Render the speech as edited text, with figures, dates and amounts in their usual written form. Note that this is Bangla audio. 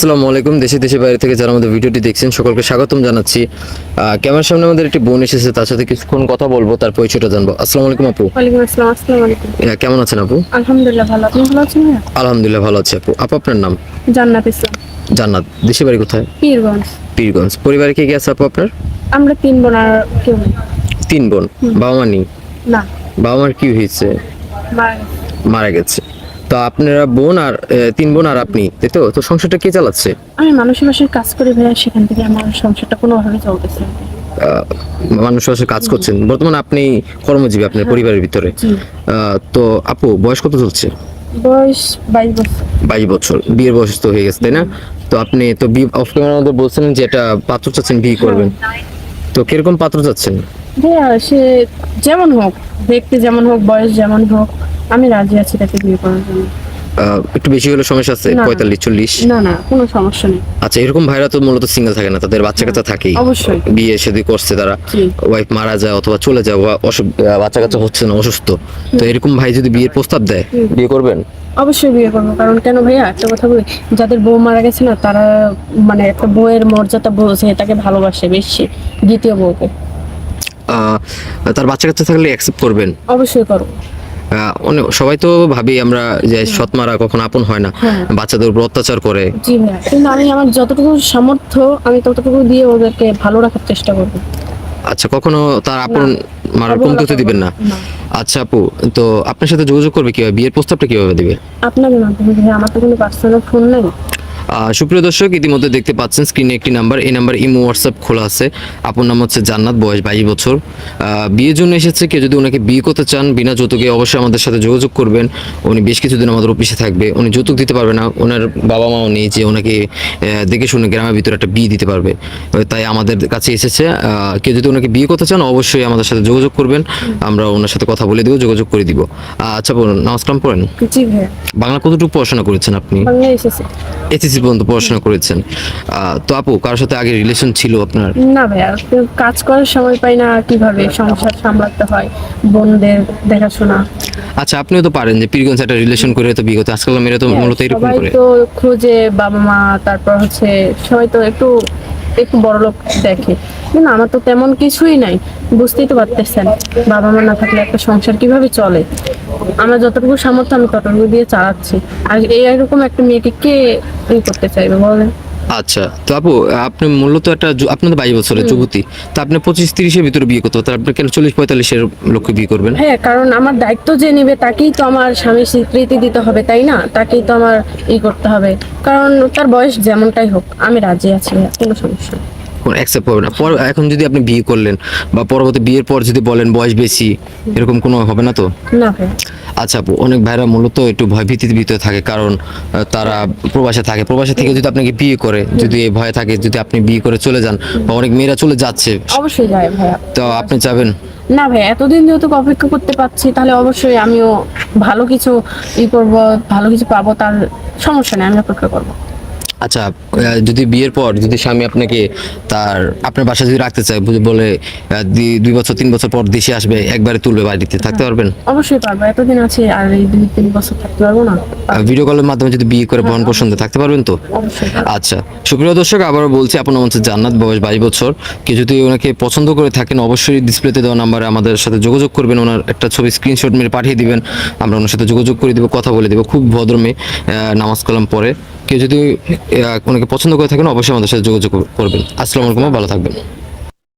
আসসালামু আলাইকুম। দেশে দেশে বাইরে থেকে যারা আমাদের ভিডিওটি দেখছেন সকলকে স্বাগতম জানাচ্ছি। ক্যামেরার সামনে আমাদের একটি বোন এসেছে, তার সাথে কিছুক্ষণ কথা বলবো, তার পরিচয়টা জানবো। আসসালামু আলাইকুম আপু। ওয়ালাইকুম আসসালাম। আসসালামু আলাইকুম। কেমন আছেন আপু? আলহামদুলিল্লাহ ভালো। আপনি ভালো আছেন ভাইয়া? আলহামদুলিল্লাহ ভালো আছি আপু। আপু আপনার নাম? জান্নাত ইসলাম। জান্নাত। দেশে বাড়ি কোথায়? পীরগঞ্জ। পীরগঞ্জ। পরিবারে কে কে আছে আপু আপনার? আমরা 3 বোন আর কেউ নেই। 3 বোন। বাবা মা নেই? না, বাবা মার কি হয়েছে? মারা গেছে। মারা গেছে। তো আপনারা বোন আর 3 বোন আর আপনি, তাই তো? তো সংসারটা কে চালাচ্ছে? আমি মানুষের বাসায় কাজ করি ভাইয়া, সেখান থেকে আমার সংসারটা কোনোভাবে চলতেছে না। মানুষ বাসায় কাজ করছেন বর্তমানে, আপনি কর্মজীবী আপনার পরিবারের ভিতরে। জি। তো আপু বয়স কত চলছে? বয়স 22 বছর। 22 বছর। বিয়ের বয়স তো হয়ে গেছে, তাই না? তো আপনি তো অফ ক্যামেরার মধ্যে বলছিলেন যে এটা পাত্র চাচ্ছেন, বিয়ে করবেন। তো কিরকম পাত্র চাচ্ছেন? ভাইয়া সে যেমন হোক, দেখতে যেমন হোক, বয়স যেমন হোক, আমি রাজি আছি তাকে বিয়ে করার জন্য। একটু বেশি হলে সমস্যা আছে? না, না। 45-40? না না, কোনো সমস্যা নেই। আচ্ছা, এরকম ভাইরা তো মূলত সিঙ্গেল থাকে না, তাদের বাচ্চা কাচ্চা থাকেই। অবশ্যই। বিয়ে শাদী করছে তারা, জি। ওয়াইফ মারা যায় অথবা চলে যায়, বাচ্চা কাচ্চা হচ্ছে না, অসুস্থ। তো এরকম ভাই যদি বিয়ের প্রস্তাব দেয়, বিয়ে করবেন? অবশ্যই বিয়ে করবো। কারণ কেন ভাইয়া, একটা কথা বলি, যাদের বউ মারা গেছে না, তারা মানে একটা বউয়ের মর্যাদা বোঝে, তাকে ভালোবাসে বেশি দ্বিতীয় বউকে। আহ, তার বাচ্চা কাচ্চা থাকলে অ্যাকসেপ্ট করবেন? অবশ্যই করবো। অনেক সবাই তো ভাবি আমরা যে সৎ মারা কখনো আপন হয় না, হ্যাঁ। বাচ্চাদের উপর অত্যাচার করে। জি ভাইয়া, কিন্তু আমি আমার যতটুকু সামর্থ্য আমি ততটুকু দিয়ে ওদেরকে ভালো রাখার চেষ্টা করবো। আচ্ছা, কখনো তার আপন মারার অবহেলা কমতি হতে দিবেন না? না। আচ্ছা আপু, তো আপনার সাথে যোগাযোগ করবে কিভাবে? বিয়ের প্রস্তাবটা কিভাবে দিবে? আপনাদের মাধ্যমে ভাইয়া, আমার তো কোনো পার্সোনাল ফোন নেই। সুপ্রিয় দর্শক, ইতিমধ্যে দেখতে পাচ্ছেন স্ক্রিনে একটি নাম্বার, এই নাম্বার ইমো হোয়াটসঅ্যাপ খোলা আছে। আপনার নাম হচ্ছে জান্নাত, বয়স 22 বছর। বিয়ের জন্য এসেছে। কেউ যদি ওনাকে বিয়ে করতে চান বিনা যৌতুকে, অবশ্যই আমাদের সাথে যোগাযোগ করবেন। উনি বেশ কিছুদিন আমাদের অফিসে থাকবে। উনি যৌতুক দিতে পারবে না, ওনার বাবা মাও নেই যে ওনাকে দেখে শুনে গ্রামের ভিতরে একটা বিয়ে দিতে পারবে। তাই আমাদের কাছে এসেছে। কেউ যদি ওনাকে বিয়ে করতে চান অবশ্যই আমাদের সাথে যোগাযোগ করবেন, আমরা ওনার সাথে কথা বলে দেবো, যোগাযোগ করে দিব। আচ্ছা বলুন, নামাজ কালাম পড়েন? জি ভাইয়া। বাংলা কতটুকু পড়াশোনা করেছেন আপনি? বাংলা এসেছে। এসএসসি পর্যন্ত পড়াশোনা করেছেন। তো আপু, কারোর সাথে আগে রিলেশন ছিল আপনার? না ভাইয়া, কাজ করার সময় পাই না, কিভাবে সংসার সামলাতে হয়, বোনদের দেখাশোনা। আচ্ছা, আপনিও তো পারেন যে পীরগঞ্জ একটা রিলেশন করে তো বিয়ে করতে। আজকাল মেয়েরা তো মূলত এরকম সবাই করে। তো খোঁজে বাবা মা, তারপর হচ্ছে সবাই তো একটু একটু বড় লোক দেখে, কিন্তু আমার তো তেমন কিছুই নাই। বুঝতেই তো পারতেছেন, বাবা মা না থাকলে একটা সংসার কিভাবে চলে। আমার যতটুকু সামর্থ্য আমি ততটুকু দিয়ে চালাচ্ছি। আর এরকম একটা মেয়েকে কে করতে চাইবে বলেন? আচ্ছা, তো আপু আপনি মূলত একটা আপনাদের 22 বছরের যুবতী, তো আপনি 25-30-এর ভিতরে বিয়ে করতে পারতেন, আপনি কেন 40-45-এর লোককে বিয়ে করবেন? হ্যাঁ, কারণ আমার দায়িত্ব যে নেবে তাকেই তো আমার স্বামীর স্বীকৃতি দিতে হবে, তাই না? তাকেই তো আমার করতে হবে। কারণ তার বয়স যেমনটাই হোক, আমি রাজি আছি, কোনো সমস্যা নেই। কোন অ্যাকসেপ্ট করবে না? এখন যদি আপনি বিয়ে করলেন বা পরবর্তী বিয়ের পর যদি বলেন বয়স বেশি, এরকম কোনো হবে না তো? না ভাই। আচ্ছা আপু, অনেক ভাইরা মূলত একটু ভয় ভীতির ভিতরে থাকে, কারণ তারা প্রবাসে থাকে। প্রবাসে থেকে যদি আপনাকে বিয়ে করে, যদি এই ভয় থাকে যদি আপনি বিয়ে করে চলে যান, বা অনেক মেয়েরা চলে যাচ্ছে, অবশ্যই যায় ভাইয়া। তো আপনি চাবেন? না ভাই, এতদিন যেহেতু অপেক্ষা করতে পারছি, তাহলে অবশ্যই আমিও ভালো কিছু করব, ভালো কিছু পাবো, তার সমস্যা নেই, আমি অপেক্ষা করবো। আচ্ছা, যদি বিয়ের পর যদি স্বামী আপনাকে আপনার বাসায় যদি রাখতে চায়, বলে 2 বছর 3 বছর পর দেশে আসবে, একবারে তুলবে বাড়িতে, থাকতে পারবেন? অবশ্যই পারবো, এতদিন আছে, আর এই 2-3 বছর থাকতে পারবো না? ভিডিও কলের মাধ্যমে যদি বিয়ে করে ভরণ পোষণ দিয়ে থাকতে পারবেন তো? অবশ্যই। আচ্ছা, সুপ্রিয় দর্শক, আবারও বলছি, আপনার নাম হচ্ছে জান্নাত, বয়স 22 বছর। কেউ যদি ওনাকে পছন্দ করে থাকেন অবশ্যই ডিসপ্লেতে দেওয়া নাম্বারে আমাদের সাথে যোগাযোগ করবেন। ওনার একটা ছবি স্ক্রিনশট মেরে পাঠিয়ে দিবেন, আমরা ওনার সাথে যোগাযোগ করে দেবো, কথা বলে দেবো। খুব ভদ্র মেয়ে, নামাজ কালাম পড়ে। কেউ যদি ওনাকে পছন্দ করে থাকেন অবশ্যই আমাদের সাথে যোগাযোগ করবেন। আসসালামু আলাইকুম, ভালো থাকবেন।